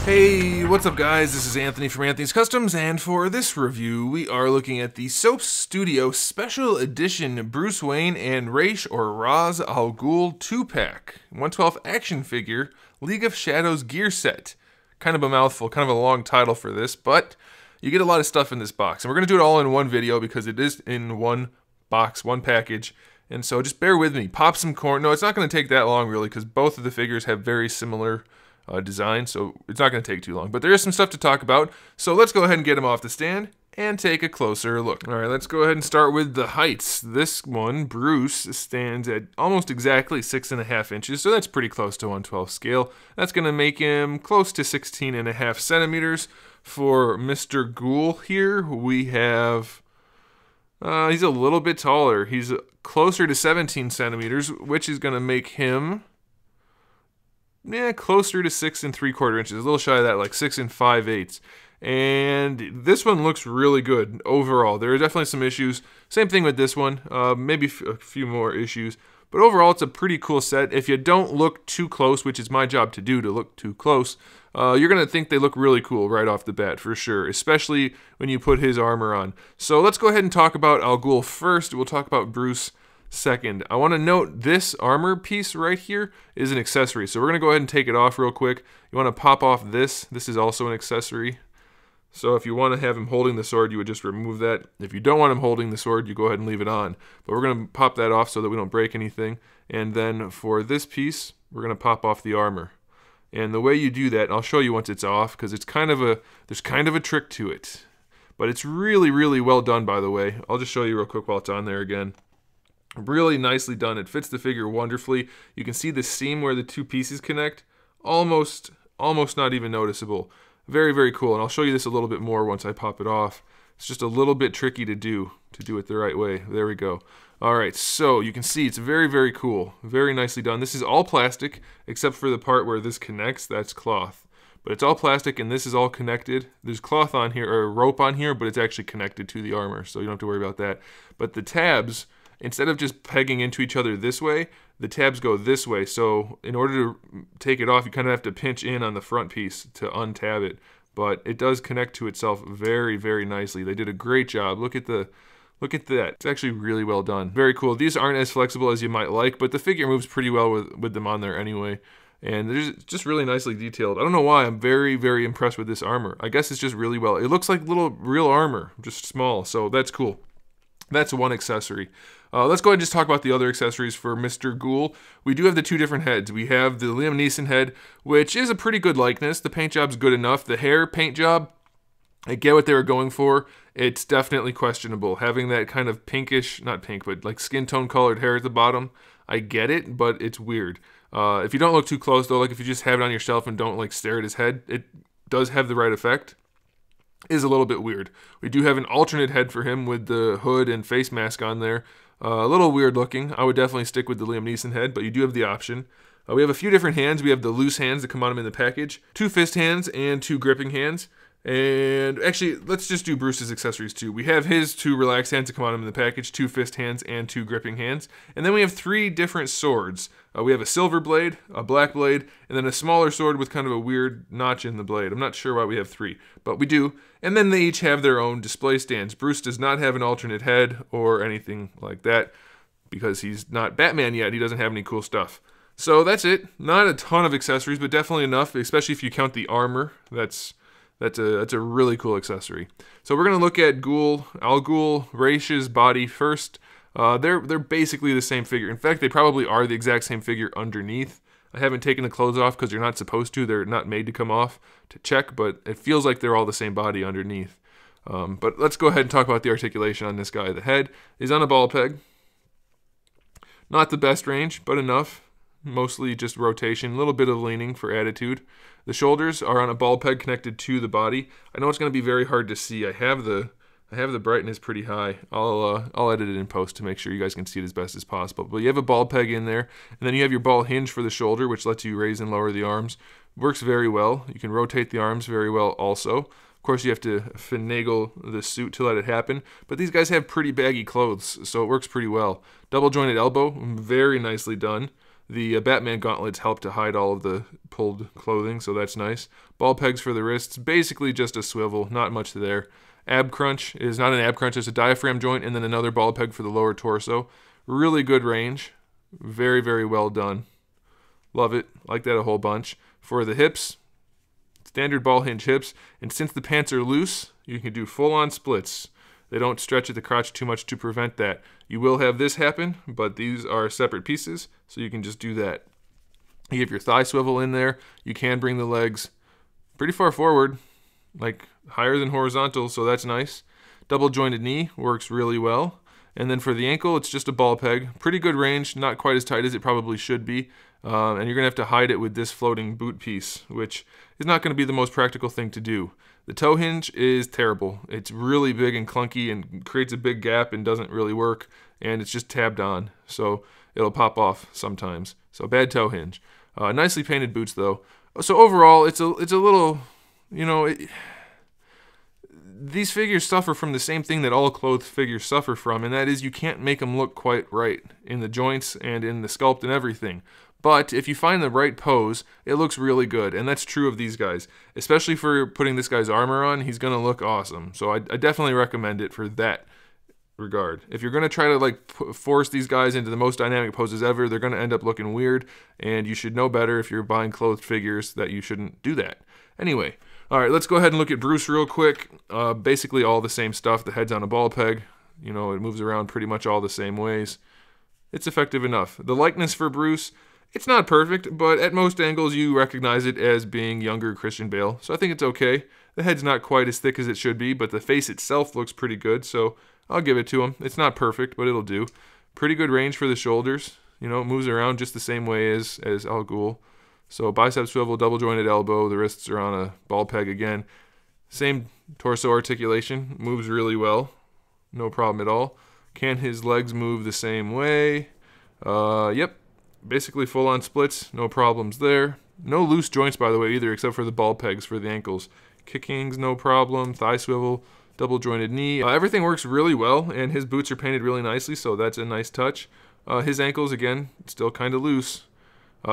Hey, what's up guys? This is Anthony from Anthony's Customs, and for this review, we are looking at the Soap Studio Special Edition Bruce Wayne and Ra's or Ra's al Ghul 2-pack, 1/12 action figure, League of Shadows gear set. Kind of a mouthful, kind of a long title for this, but you get a lot of stuff in this box. And we're going to do it all in one video because it is in one box, one package. And so just bear with me. Pop some corn. No, it's not going to take that long really because both of the figures have very similar design, so it's not going to take too long. But there is some stuff to talk about, so let's go ahead and get them off the stand and take a closer look. Alright, let's go ahead and start with the heights. This one, Bruce, stands at almost exactly 6.5 inches, so that's pretty close to 1/12 scale. That's going to make him close to 16.5 centimeters. For Mr. Ghul here, we have... he's a little bit taller. He's closer to 17 centimeters, which is going to make him... closer to 6 3/4 inches. A little shy of that, like 6 5/8. And this one looks really good overall. There are definitely some issues. Same thing with this one. Maybe a few more issues. But overall, it's a pretty cool set. If you don't look too close, which is my job to do, to look too close, you're going to think they look really cool right off the bat, for sure. Especially when you put his armor on. So let's go ahead and talk about Al Ghul first. We'll talk about Bruce second. I want to note this armor piece right here is an accessory. So we're going to go ahead and take it off real quick. You want to pop off this. This is also an accessory. So if you want to have him holding the sword, you would just remove that. If you don't want him holding the sword, you go ahead and leave it on. But we're going to pop that off so that we don't break anything. And then for this piece, we're going to pop off the armor. And the way you do that, and I'll show you once it's off, because it's there's kind of a trick to it. But it's really, really well done, by the way. I'll just show you real quick while it's on there again. Really nicely done. It fits the figure wonderfully. You can see the seam where the two pieces connect. Almost not even noticeable. Very, very cool. And I'll show you this a little bit more once I pop it off. It's just a little bit tricky to do it the right way. There we go. Alright, so you can see it's very, very cool. Very nicely done. This is all plastic, except for the part where this connects. That's cloth. But it's all plastic, and this is all connected. There's cloth on here, or rope on here, but it's actually connected to the armor, so you don't have to worry about that. But the tabs... instead of just pegging into each other this way, the tabs go this way. So in order to take it off, you kind of have to pinch in on the front piece to untab it. But it does connect to itself very, very nicely. They did a great job. Look at that. It's actually really well done. Very cool. These aren't as flexible as you might like, but the figure moves pretty well with them on there anyway. And they're just really nicely detailed. I don't know why. I'm very, very impressed with this armor. I guess it's just really well. It looks like little real armor, just small. So that's cool. That's one accessory. Let's go ahead and just talk about the other accessories for Mr. Ghul. We do have the two different heads. We have the Liam Neeson head, which is a pretty good likeness. The paint job's good enough. The hair paint job, I get what they were going for. It's definitely questionable. Having that kind of pinkish, not pink, but like skin tone colored hair at the bottom, I get it, but it's weird. If you don't look too close though, like if you just have it on your shelf and don't like stare at his head, it does have the right effect. Is a little bit weird. We do have an alternate head for him with the hood and face mask on there. A little weird looking. I would definitely stick with the Liam Neeson head, but you do have the option. We have a few different hands. We have the loose hands that come on him in the package, 2 fist hands and 2 gripping hands. And actually, let's just do Bruce's accessories too. We have his 2 relaxed hands that come on him in the package, 2 fist hands and 2 gripping hands. And then we have 3 different swords. We have a silver blade, a black blade, and then a smaller sword with kind of a weird notch in the blade. I'm not sure why we have 3, but we do. And then they each have their own display stands. Bruce does not have an alternate head or anything like that because he's not Batman yet. He doesn't have any cool stuff. So that's it. Not a ton of accessories, but definitely enough, especially if you count the armor. That's a really cool accessory. So we're going to look at Al Ghul, Ra's body first. They're basically the same figure. In fact, they probably are the exact same figure underneath. I haven't taken the clothes off because you're not supposed to. They're not made to come off to check, but it feels like they're all the same body underneath. But let's go ahead and talk about the articulation on this guy. The head is on a ball peg. Not the best range, but enough. Mostly just rotation, a little bit of leaning for attitude. The shoulders are on a ball peg connected to the body. I know it's going to be very hard to see. I have the brightness pretty high. I'll edit it in post to make sure you guys can see it as best as possible. But you have a ball peg in there, and then you have your ball hinge for the shoulder, which lets you raise and lower the arms. Works very well. You can rotate the arms very well also. Of course, you have to finagle the suit to let it happen, but these guys have pretty baggy clothes, so it works pretty well. Double jointed elbow, very nicely done. The Batman gauntlets help to hide all of the pulled clothing, so that's nice. Ball pegs for the wrists, basically just a swivel, not much there. Ab crunch is not an ab crunch, it's a diaphragm joint, and then another ball peg for the lower torso. Really good range. Very, very well done. Love it. Like that a whole bunch. For the hips, standard ball hinge hips, and since the pants are loose, you can do full-on splits. They don't stretch at the crotch too much to prevent that. You will have this happen, but these are separate pieces, so you can just do that. You have your thigh swivel in there. You can bring the legs pretty far forward, like higher than horizontal, so that's nice. Double jointed knee works really well. And then for the ankle, it's just a ball peg. Pretty good range, not quite as tight as it probably should be. And you're going to have to hide it with this floating boot piece, which is not going to be the most practical thing to do. The toe hinge is terrible. It's really big and clunky and creates a big gap and doesn't really work. And it's just tabbed on, so it'll pop off sometimes. So bad toe hinge. Nicely painted boots, though. So overall, it's a little, you know... These figures suffer from the same thing that all clothed figures suffer from, and that is you can't make them look quite right in the joints and in the sculpt and everything. But if you find the right pose, it looks really good, and that's true of these guys. Especially for putting this guy's armor on, he's going to look awesome. So I definitely recommend it for that regard. If you're going to try to like force these guys into the most dynamic poses ever, they're going to end up looking weird, and you should know better if you're buying clothed figures that you shouldn't do that. Anyway. All right, let's go ahead and look at Bruce real quick. Basically all the same stuff. The head's on a ball peg. You know, it moves around pretty much all the same ways. It's effective enough. The likeness for Bruce, it's not perfect, but at most angles you recognize it as being younger Christian Bale. So I think it's okay. The head's not quite as thick as it should be, but the face itself looks pretty good, so I'll give it to him. It's not perfect, but it'll do. Pretty good range for the shoulders. You know, it moves around just the same way as Al Ghul. So bicep swivel, double jointed elbow, the wrists are on a ball peg again. Same torso articulation, moves really well, no problem at all. Can his legs move the same way? Yep, basically full on splits, no problems there. No loose joints by the way either, except for the ball pegs for the ankles. Kickings, no problem, thigh swivel, double jointed knee. Everything works really well, and his boots are painted really nicely, so that's a nice touch. His ankles, again, still kind of loose.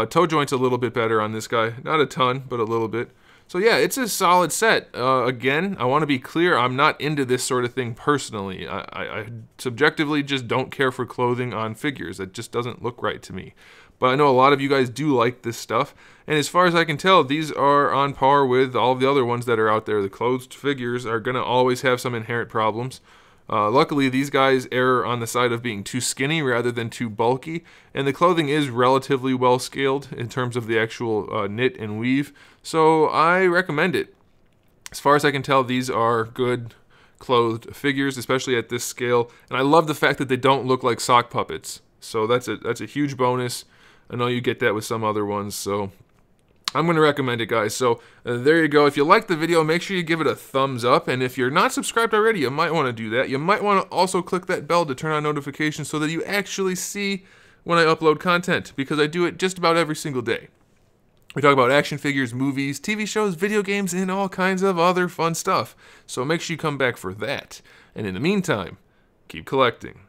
Toe joint's a little bit better on this guy. Not a ton, but a little bit. So yeah, it's a solid set. Again, I want to be clear, I'm not into this sort of thing personally. I subjectively just don't care for clothing on figures. It just doesn't look right to me. But I know a lot of you guys do like this stuff. And as far as I can tell, these are on par with all of the other ones that are out there. The clothed figures are going to always have some inherent problems. Luckily, these guys err on the side of being too skinny rather than too bulky, and the clothing is relatively well scaled in terms of the actual knit and weave, so I recommend it. As far as I can tell, these are good clothed figures, especially at this scale, and I love the fact that they don't look like sock puppets, so that's a huge bonus. I know you get that with some other ones, so I'm going to recommend it, guys. So there you go. If you liked the video, make sure you give it a thumbs up. And if you're not subscribed already, you might want to do that. You might want to also click that bell to turn on notifications so that you actually see when I upload content, because I do it just about every single day. We talk about action figures, movies, TV shows, video games, and all kinds of other fun stuff. So make sure you come back for that. And in the meantime, keep collecting.